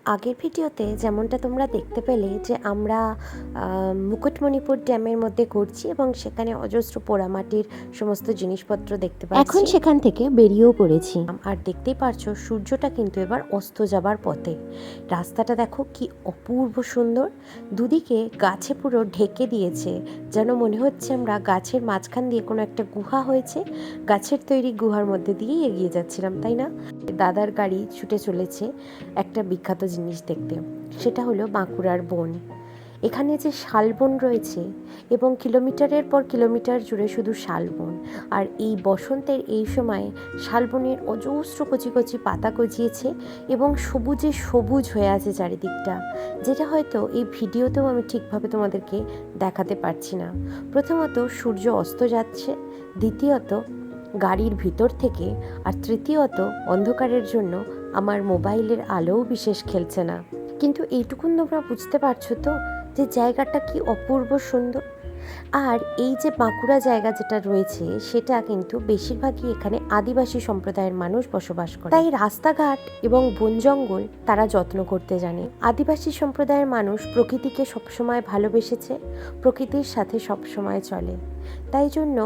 আগের ভিডিওতে যেমনটা তোমরা দেখতে পেলে যে আমরা মুকুটমণিপুর ড্যামের মধ্যে ঘুরছি এবং সেখানে অজস্র পোড়ামাটির সমস্ত জিনিসপত্র দেখতে পাচ্ছি। এখন সেখান থেকে বেরিয়েও পড়েছি আর দেখতেই পারছো সূর্যটা কিন্তু এবার অস্ত যাবার পথে। রাস্তাটা দেখো কি অপূর্ব সুন্দর, দুদিকে গাছে পুরো ঢেকে দিয়েছে, যেন মনে হচ্ছে আমরা গাছের মাঝখান দিয়ে কোনো একটা গুহা হয়েছে, গাছের তৈরি গুহার মধ্যে দিয়েই এগিয়ে যাচ্ছিলাম, তাই না? দাদার গাড়ি ছুটে চলেছে একটা বিখ্যাত জিনিস দেখতে, সেটা হলো বাঁকুড়ার বন। এখানে যে শালবন রয়েছে এবং কিলোমিটারের পর কিলোমিটার জুড়ে শুধু শালবন, আর এই বসন্তের এই সময়ে শালবনের অজস্র কচি কচি পাতা গজিয়েছে এবং সবুজে সবুজ হয়ে আছে চারিদিকটা, যেটা হয়তো এই ভিডিওতেও আমি ঠিকভাবে তোমাদেরকে দেখাতে পারছি না। প্রথমত সূর্য অস্ত যাচ্ছে, দ্বিতীয়ত গাড়ির ভিতর থেকে, আর তৃতীয়ত অন্ধকারের জন্য আমার মোবাইলের আলোও বিশেষ খেলছে না। কিন্তু এইটুকুন তোমরা বুঝতে পারছো তো যে জায়গাটা কি অপূর্ব সুন্দর। আর এই যে বাঁকুড়া জায়গা যেটা রয়েছে সেটা কিন্তু বেশিরভাগই এখানে আদিবাসী সম্প্রদায়ের মানুষ বসবাস করে, তাই রাস্তাঘাট এবং বন জঙ্গল তারা যত্ন করতে জানে। আদিবাসী সম্প্রদায়ের মানুষ প্রকৃতিকে সবসময় ভালোবেসেছে, প্রকৃতির সাথে সবসময় চলে, তাই জন্য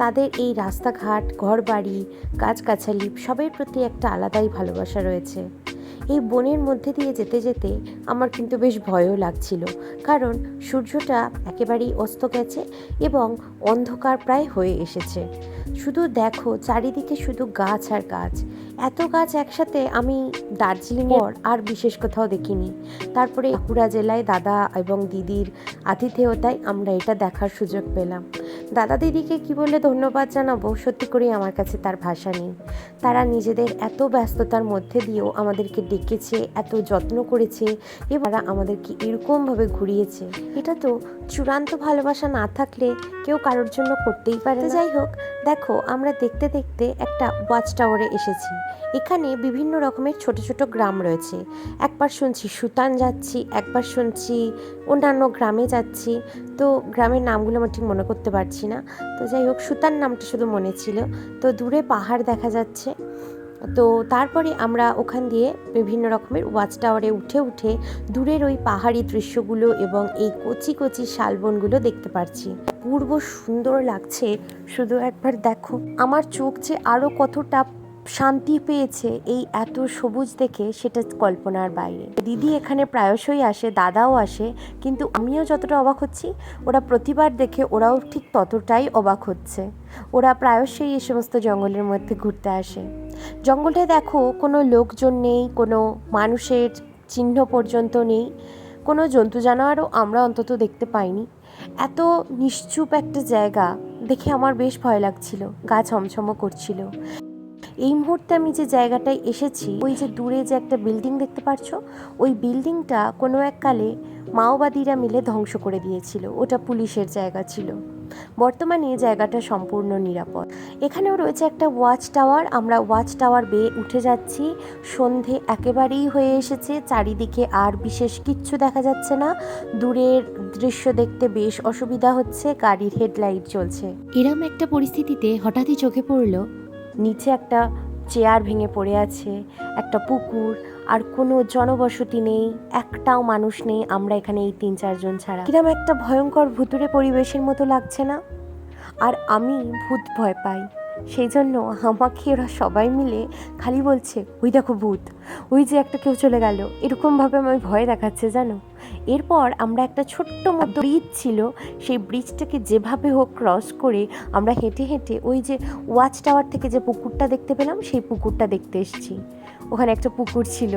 তাদের এই রাস্তাঘাট, ঘরবাড়ি, গাছগাছালি সবের প্রতি একটা আলাদাই ভালোবাসা রয়েছে। এই বনের মধ্যে দিয়ে যেতে যেতে আমার কিন্তু বেশ ভয়ও লাগছিল, কারণ সূর্যটা একেবারেই অস্ত গেছে এবং অন্ধকার প্রায় হয়ে এসেছে। শুধু দেখো চারিদিকে শুধু গাছ আর গাছ, এত গাছ একসাথে আমি দার্জিলিংয়ের আর বিশেষ কোথাও দেখিনি। তারপরে বাঁকুড়া জেলায় দাদা এবং দিদির আতিথেয়তায় আমরা এটা দেখার সুযোগ পেলাম। দাদা দিদিকে কি বলে ধন্যবাদ জানাবো, সত্যি করেই আমার কাছে তার ভাষা নেই। তারা নিজেদের এত ব্যস্ততার মধ্যে দিয়েও আমাদেরকে ডেকেছে, এত যত্ন করেছে এবং তারা আমাদেরকে এরকমভাবে ঘুরিয়েছে। এটা তো চূড়ান্ত ভালোবাসা না থাকলে কেউ কারোর জন্য করতেই পারে না। যাই হোক, দেখো আমরা দেখতে দেখতে একটা ওয়াচ টাওয়ারে এসেছি। এখানে বিভিন্ন রকমের ছোট ছোট গ্রাম রয়েছে। একবার শুনছি সুতান যাচ্ছি, একবার শুনছি অন্যান্য গ্রামে যাচ্ছি, তো গ্রামের নামগুলো আমার ঠিক মনে করতে পারছি না। তো যাই হোক, সুতান নামটা শুধু মনে ছিল। তো দূরে পাহাড় দেখা যাচ্ছে। তো তারপরে আমরা ওখান দিয়ে বিভিন্ন রকমের ওয়াচ টাওয়ারে উঠে উঠে দূরের ওই পাহাড়ি দৃশ্যগুলো এবং এই কচি কচি শালবনগুলো দেখতে পাচ্ছি। পূর্ব সুন্দর লাগছে, শুধু একবার দেখো। আমার চোখ যে আরও কতটা শান্তি পেয়েছে এই এত সবুজ দেখে, সেটা কল্পনার বাইরে। দিদি এখানে প্রায়শই আসে, দাদাও আসে, কিন্তু আমিও যতটা অবাক হচ্ছি ওরা প্রতিবার দেখে ওরাও ঠিক ততটাই অবাক হচ্ছে। ওরা প্রায়শই এই সমস্ত জঙ্গলের মধ্যে ঘুরতে আসে। জঙ্গলটায় দেখো কোনো লোকজন নেই, কোনো মানুষের চিহ্ন পর্যন্ত নেই, কোনো জন্তু জানোয়ারও আমরা অন্তত দেখতে পাইনি। এত নিশ্চুপ একটা জায়গা দেখে আমার বেশ ভয় লাগছিল, গা ছমছমও করছিল। এই মুহূর্তে আমি যে জায়গাটায় এসেছি, ওই যে দূরে যে একটা বিল্ডিং দেখতে পাচ্ছ, ওই বিল্ডিংটা কোনো এককালে মাওবাদীরা মিলে ধ্বংস করে দিয়েছিল। ওটা পুলিশের জায়গা ছিল। বর্তমানে জায়গাটা সম্পূর্ণ নিরাপদ। এখানেও রয়েছে একটা ওয়াচ টাওয়ার। আমরা ওয়াচ টাওয়ার বেয়ে উঠে যাচ্ছি। সন্ধে একেবারেই হয়ে এসেছে, চারিদিকে আর বিশেষ কিচ্ছু দেখা যাচ্ছে না। দূরের দৃশ্য দেখতে বেশ অসুবিধা হচ্ছে, গাড়ির হেডলাইট জ্বলছে। এরম একটা পরিস্থিতিতে হঠাৎই চোখে পড়লো নিচে একটা চেয়ার ভেঙে পড়ে আছে, একটা পুকুর, আর কোনো জনবসতি নেই, একটাও মানুষ নেই। আমরা এখানে এই 3-4 জন ছাড়া। কিরম একটা ভয়ঙ্কর ভুতুড়ে পরিবেশের মতো লাগছে না? আর আমি ভূত ভয় পাই, সেই জন্য আমাকে ওরা সবাই মিলে খালি বলছে, ওই দেখো ভূত, ওই যে একটা কেউ চলে গেল, এরকমভাবে আমায় ভয় দেখাচ্ছে জানো। এরপর আমরা একটা ছোট্ট মতো ব্রিজ ছিল, সেই ব্রিজটাকে যেভাবে হোক ক্রস করে আমরা হেঁটে হেঁটে ওই যে ওয়াচ টাওয়ার থেকে যে পুকুরটা দেখতে পেলাম, সেই পুকুরটা দেখতে এসেছি। ওখানে একটা পুকুর ছিল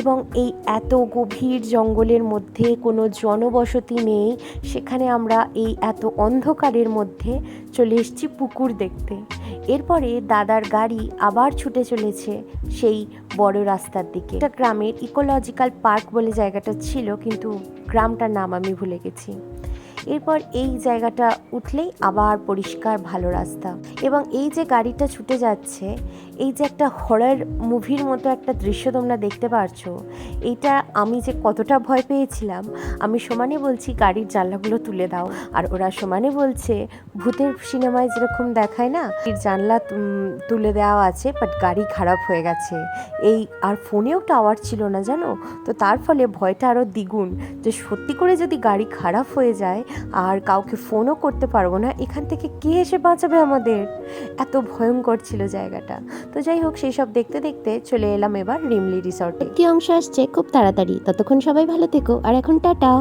এবং এই এত গভীর জঙ্গলের মধ্যে কোনো জনবসতি নেই, সেখানে আমরা এই এত অন্ধকারের মধ্যে চলে এসেছি পুকুর দেখতে। এরপরে দাদার গাড়ি আবার ছুটে চলেছে সেই বড় রাস্তার দিকে। একটা গ্রামের ইকোলজিক্যাল পার্ক বলে জায়গাটা ছিল, কিন্তু গ্রামটার নাম আমি ভুলে গেছি। এরপর এই জায়গাটা উঠলেই আবার পরিষ্কার ভালো রাস্তা, এবং এই যে গাড়িটা ছুটে যাচ্ছে এই যে একটা হরর মুভির মতো একটা দৃশ্য তোমরা দেখতে পারছো, এইটা আমি যে কতটা ভয় পেয়েছিলাম। আমি সমানে বলছি গাড়ির জানলাগুলো তুলে দাও, আর ওরা সমানে বলছে ভূতের সিনেমায় যেরকম দেখায় না, জানলা তুলে দেওয়া আছে বাট গাড়ি খারাপ হয়ে গেছে। এই আর ফোনেও টাওয়ার ছিল না জানো, তো তার ফলে ভয়টা আরও দ্বিগুণ, যে সত্যি করে যদি গাড়ি খারাপ হয়ে যায় আর কাউকে ফোনও করতে পারবো না, এখান থেকে কে এসে বাঁচাবে আমাদের। এত ভয়ঙ্কর ছিল জায়গাটা। তো যাই হোক, সেই সব দেখতে দেখতে চলে এলাম এবার রিমলি রিসর্টে। কি অংশ আসছে খুব তাড়াতাড়ি, ততক্ষণ সবাই ভালো থেকো, আর এখন টাটা।